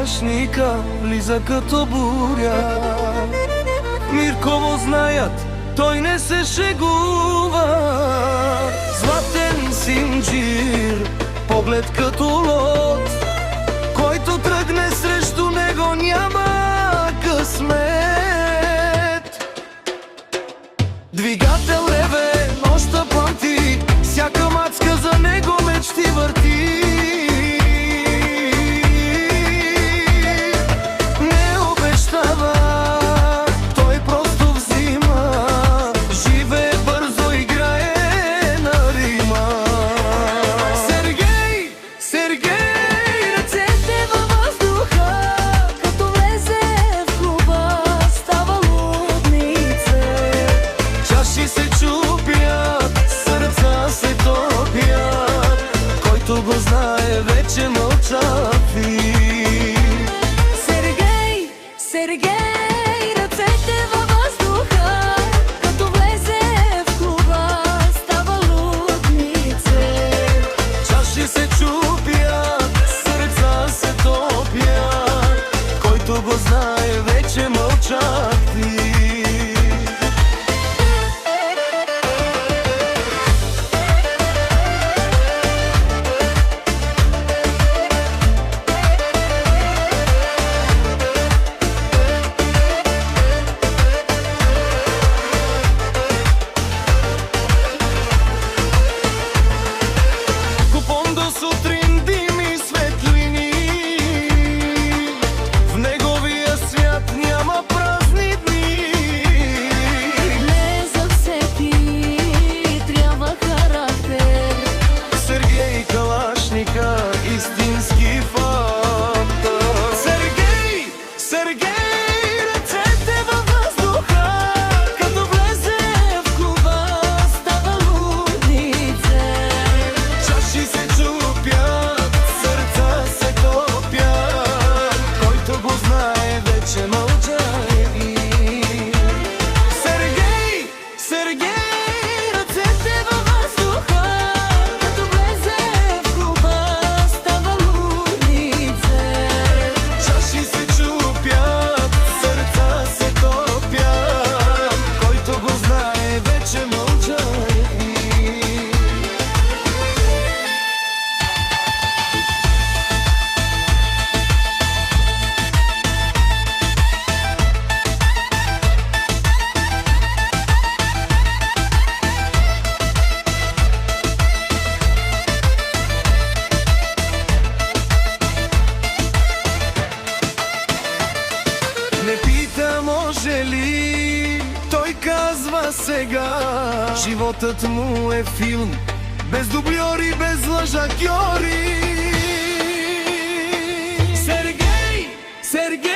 Калашника влиза като буря. Мирково знаят, той не се шегува. Златен синджир, поглед като лод, който тръгне срещу него няма късмет. Двигател реве, нощта пламти, всяка мацка за него мечти върти. Не обещава, той просто взима, живее бързо, играе на рима. Сергей, Сергей, Ръцете във въздуха, като влезе в клуба, става лудница. чаши се чупят, сърца се топят, който го знае вече мълчави. Сергей, Сергей, ръцете във въздуха, като влезе в клуба, става лудница. Чаши се чупят, сърца се топят, който го знае вече мълчави. Купон до сутрин, дими светлини, в неговия свят няма празни дни. Не за всеки трябва характер. Сергей Калашника, истински фантаз. Сергей, Сергей, ръцете във въздуха, Като влезе в клуба, става лудница. чаши се чупят, сърца се топят, който го знае вече мълчави. Сергей, Сергей, Ръцете във въздуха, като влезе в клуба, става лудница. чаши се чупят, сърца се топят, който го знае вече мълчави. Не пита може ли, той казва сега. Животът му е филм, без дубльори, без лъжакьори. Сергей, Сергей,